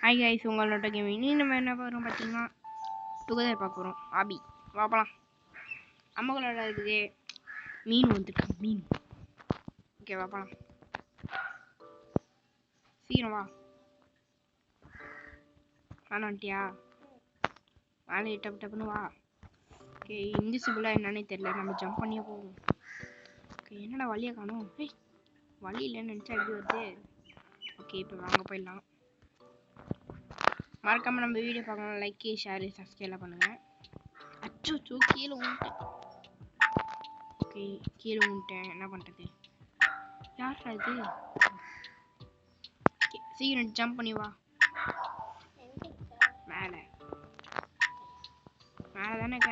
Hi guys, உங்களோட game இனி நம்ம என்ன பார்க்குறோம் பார்த்தீங்கன்னா டுகெதர் பார்க்க போகிறோம். ஆபி வாப்பலாம். அம்மகளோட இருக்குது மீன் வந்துருக்கு. மீன் ஓகே வாப்பலாம். சீக்கிரம் வா. வந்துட்டியா? வேலையை டப்பு டப்புன்னு வா. ஓகே, இன்விசிபிளாக என்னன்னே தெரியல. நம்ம ஜம்ப் பண்ணியே போவோம். ஓகே, என்னடா வழியை காணும்? வழி இல்லைன்னு நினச்சா எப்படி வருது? ஓகே, இப்போ வாங்க போயிடலாம். மறக்காம நம்ம வீடியோ பார்க்கலாம். லைக் ஷேர் சப்ஸ்கிரைப் பண்ணுங்க. அச்சோ கீழே விட்டேன். ஓகே, கீழே விட்டேன். என்ன பண்ணுறது? யார் அது? சீக்கிரம் ஜம்ப் பண்ணி வா. மேலே மேலே தானே இருக்க.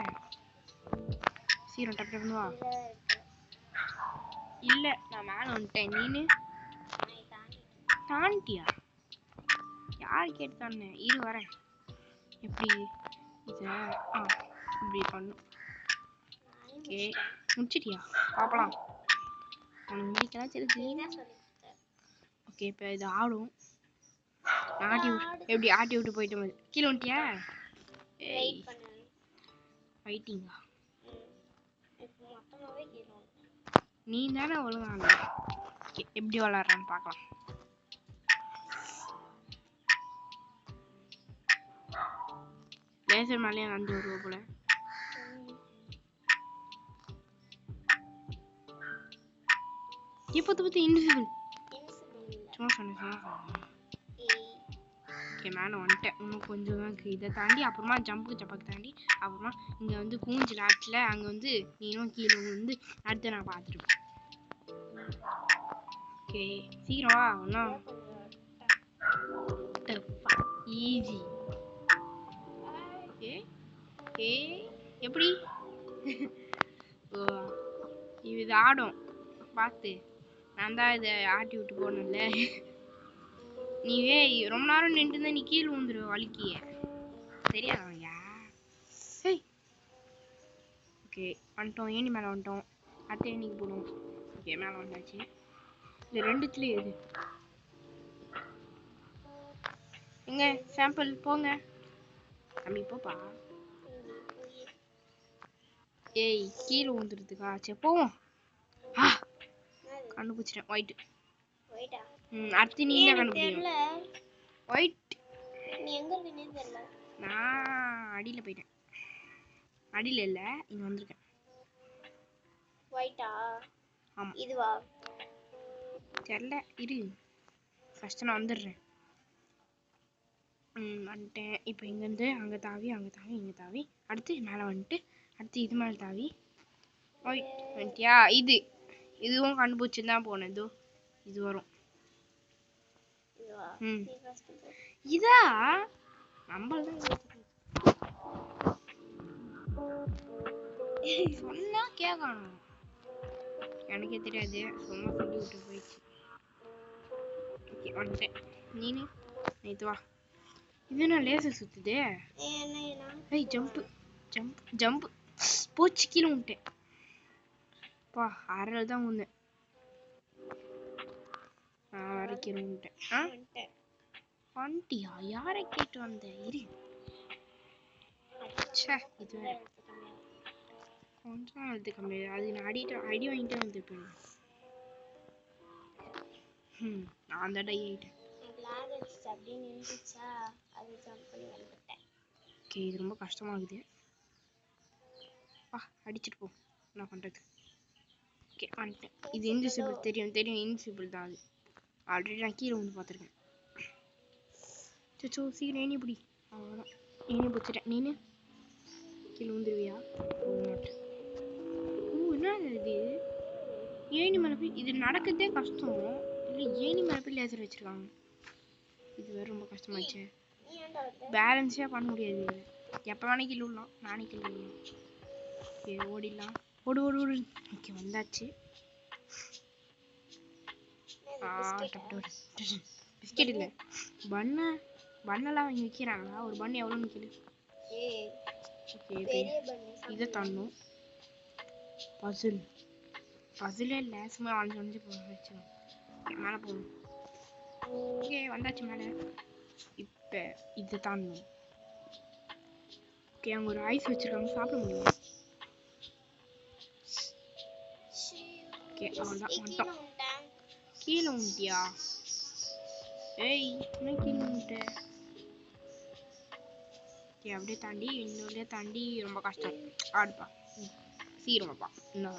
சீக்கிரம் டப்பு டப்புன்னு வா. இல்லை, நான் மேலே வந்துட்டேன். நீனு தாண்டியா? யார் கேட்டு தானே? இரு வரேன். எப்படி இதை இப்படி பண்ணும்? ஓகே, முடிச்சிட்டியா? பார்க்கலாம். உனக்கு முடிக்கலாம். சரி. ஓகே, இப்போ இது ஆடும். ஆட்டி விட்டு எப்படி ஆட்டி விட்டு போயிட்டு வந்து கீழே வந்துட்டியா? ஃபைட்டிங்கா? நீ தானே ஒழுங்கான. ஓகே, எப்படி விளாட்றான்னு பார்க்கலாம். லேசர் மேலேயே நடந்து வருவ போல. இப்போ பத்தி இன்விசிபிள் சும்மா சொன்னேன். ஓகே, மேலே வந்துட்டேன். இன்னும் கொஞ்சம் தான் இதை தாண்டி அப்புறமா ஜம்புக்கு தாண்டி அப்புறமா இங்கே வந்து கூஞ்சில் ஆட்டில் அங்கே வந்து நீனும் கீழே வந்து அடுத்து நான் பார்த்துருப்பேன். ஓகே, சீக்கிரம் வா. ஒன்றும் ஈஸி. ஓகே, எப்படி இது ஆடும் பார்த்து. நான் தான் இதை ஆட்டி விட்டு போனேன்ல. நீவே ரொம்ப நேரம் நின்று நீ கீழே விழுந்துருவ வலிக்கிய. சரியா? ஓகே, வந்துட்டோம். ஏணி மேலே வந்துட்டோம். அடுத்த ஏணிக்கு போடும். ஓகே, மேலே வந்தாச்சு. இது ரெண்டுத்துலேயே எது எங்க சாம்பிள்? போங்க தம்பி, போப்பா. ஏய், கீழே விழுந்துருதுக்கா. சரி போவோம். கண்டுபிடிச்சிட்டேன். ஒயிட். அடுத்து நீ தான் கண்டுபிடிக்கல. ஒயிட். நீ எங்க இருக்கீங்க தெரியல. நான் அடியில போயிட்டேன். அடியில இல்ல, இங்க வந்திருக்கேன். ஒயிட்டா? ஆமா. இதுவா? தெரியல, இரு. ஃபர்ஸ்ட் நான் வந்துடுறேன். வந்துட்டேன். இப்போ இங்கேருந்து அங்கே தாவி இங்கே தாவி அடுத்து மேலே வந்துட்டு அடுத்து இது மேலே தாவி ஒயிட் வந்துட்டியா? இதுவும் கண்டுபிடிச்சி தான் போனேன். இது வரும். இதா நம்மளதான் சொன்னா கேட்கணும். எனக்கே தெரியாது, சும்மா சொல்லி விட்டு போயிடுச்சு. ஓகே, வந்துட்டேன். நீனு நேத்து வா. இது என்ன லேசர் சுத்துதே? ஏய், ஜம்ப் போச்சு. கீழே விட்டேன். பா, அரை தான் உந்தேன். கீழே விட்டேன். வந்துட்டியா? யாரை கேட்டு வந்த? இரு. இது கொஞ்சம் எழுத்து கம்மி. அது நான் அடி வாங்கிட்டே வந்துருப்பேன். நான் தான் டை ஆயிட்டேன். ஓகே, இது ரொம்ப கஷ்டமாகுது. அடிச்சுட்டு போ. என்ன பண்றது? ஓகே, வந்துட்டேன். இது இன்விசிபிள். தெரியும் இன்விசிபிள் தான். அது ஆல்ரெடி நான் கீழே வந்து பார்த்துருக்கேன். சோ சீக்கிரம் ஏணி பிடி. அவ்வளோதான், ஏணி பிடிச்சிட்டேன். நீனு கீழே வந்துருவியா? என்ன இது? ஏணி மேலே போய் இது நடக்கிறதே கஷ்டம். இல்லை, ஏணி மேலே போய் லேசர் வச்சிருக்காங்க. இது வேறு ரொம்ப கஷ்டமாச்சு. பேலன்ஸே பண்ண முடியாது. எப்போ வேணா கீழே விடலாம். நானே கீழே விடலாம். ஓகே, ஓடிடலாம். ஓடு. ஓகே, வந்தாச்சு. பிஸ்கெட் இல்லை, பன்னெல்லாம் வாங்கி விற்கிறாங்களா? ஒரு பண்ணு எவ்வளோன்னு கேளு. ஓகே, இதை தரணும். பசிலே இல்லை, சும்மா வளைஞ்சு போக வச்சிடும். ஓகே, மேலே போகணும். ஓகே, வந்தாச்சு மேலே. இப்போ இதை தாண்டணும். ஓகே, அங்கே ஒரு ஐஸ் வச்சிருக்காங்க, சாப்பிட முடியுமா? ஓகே, அவ்வளோதான் வந்துட்டோம். கீழே உண்டியா? ஏய், என்ன கீழே உண்ட? ஓகே, அப்படியே தாண்டி இன்னொரு தாண்டி ரொம்ப கஷ்டம். ஆடுப்பா சீக்கிரமாப்பா. இன்னும்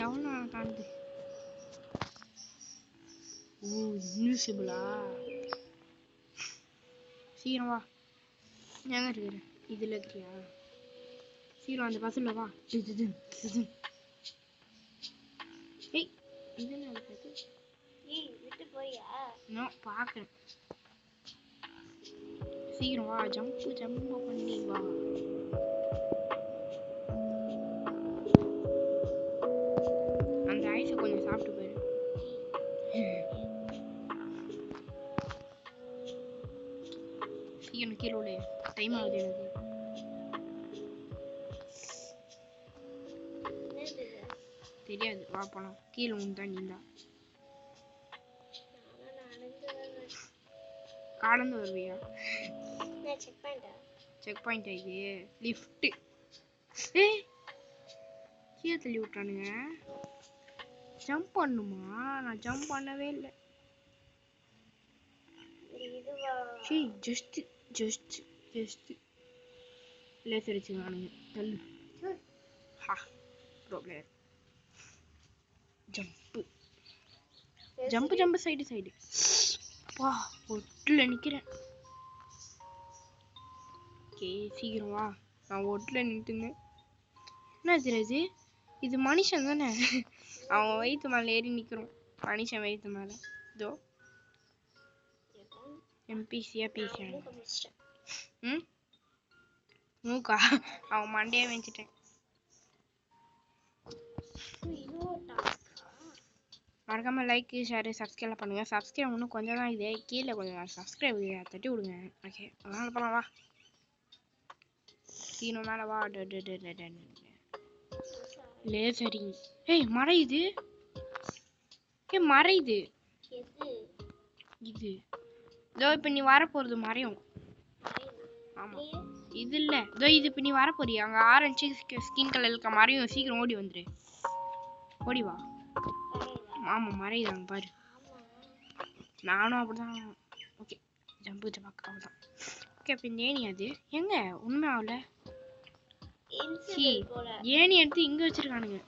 எவ்வளோ தாண்டுது? ஓ, இன்விசிபிளா? சீக்கிரம் வா. எங்க இருக்கிற? இதுல இருக்கியா? சீக்கிரம் அந்த பஸ்ல வா. ஏய், இது என்ன நடக்குது? ஏய், விட்டு போயா? நான் பார்க்கறேன். சீக்கிரம் வா, ஜம்ப் பண்ணி வா. அந்த ஐஸை கொஞ்சம் சாப்பிட்டு போயிரு. சீக்கிரம் கீழே விடு, டைம் ஆகுது எனக்கு. தெரியாது, வா போலாம். கீழே உண்டா நீந்தா காலந்து வருவியா? செக் பாயிண்ட் இது லிஃப்ட். ஏய், கீழே தள்ளி விட்டானுங்க. ஜம்ப் பண்ணுமா? நான் ஜம்ப் பண்ணவே இல்லை. ஏய், ஜஸ்ட் லேசர் வச்சுக்கானுங்க. தள்ளு. ஹா, ப்ரோ பிளேயர். Jump side. வா, ஒட்டில் நிற்கிறேன். ஓகே, சீக்கிரம் வா. நான் ஒட்டில் நின்றுங்க. என்ன தெரியாது? இது மனுஷன் தானே? அவன் வயிற்று மேலே ஏறி நிற்கிறோம். மனுஷன் வயிற்று மேலே. இதோ எம்பிசியா பிசியா? ம், மூக்கா? அவன் மண்டையே வச்சுட்டேன். மறக்காம லைக் ஷேர் சப்ஸ்கிரைப் பண்ணுங்க. சப்ஸ்கிரைப் இன்னும் கொஞ்சம் தான் இது. கீழே கொஞ்சம் சப்ஸ்கிரைப் தட்டி விடுங்க. ஓகே, அதனால போலாம். வா, சீனோ மேலே வா. லேசரிங். ஏய், மறையுது. மறையுது இது. இதோ இப்போ நீ வரப்போறது மறையும். ஆமா, இது இல்லை. இதோ இது இப்போ நீ வரப்போறியா? அங்கே ஆரஞ்சு ஸ்கின் கலர் இருக்க மறையும். சீக்கிரம் ஓடி வந்துரு. ஓடி வா. ஆமா, மறையுதாங்க பாரு. நானும் அப்படிதான். ஓகே, ஜம்பு ஜப்பாக்கு அவ்வளோதான். ஓகே, இப்போ இந்த ஏணி அது எங்க? உண்மை ஆகல. ஏணி எடுத்து இங்க வச்சிருக்கானுங்க.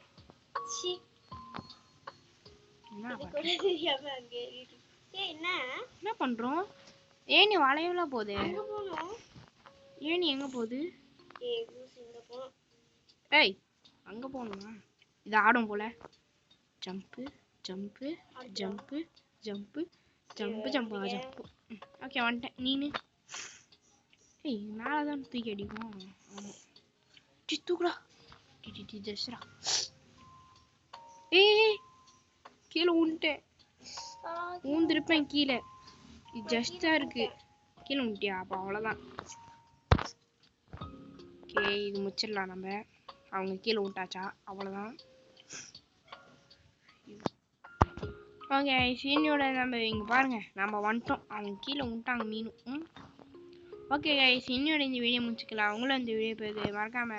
என்ன பண்றோம்? ஏணி வளையலாம் போகுது. ஏணி எங்க போகுது? ஏய், அங்க போகணுமா? இது ஆடும் போல. ஜம்ப். ஓகே, வந்துட்டேன். நீனு? ஏய், மேலே தான் தூக்கி அடிக்கும். ஆமா, தூக்குடா. ஜஸ்ரா. ஏய், கீழே உண்டுட்டேன். ஊந்திருப்பேன் கீழே. இது ஜஸ்டா இருக்கு. கீழே உண்டியா? அப்போ அவ்வளோதான். ஓகே, இது முடிச்சிடலாம் நம்ம. அவங்க கீழே விட்டாச்சா? அவ்வளோதான். ஓகே, சீனியோட நம்ம இங்கே பாருங்க, நம்ம வந்துட்டோம். அவங்க கீழே விட்டாங்க மீனும். ஓகே கைஸ், இன்னோட இந்த வீடியோ முடிச்சுக்கலாம். உங்களும் இந்த வீடியோ போகுது மறக்காம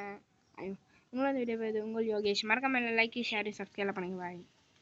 உங்கள் யோகேஷ். மறக்காம லைக் ஷேர் சப்ஸ்கிரைப் பண்ணுங்க. பாய்.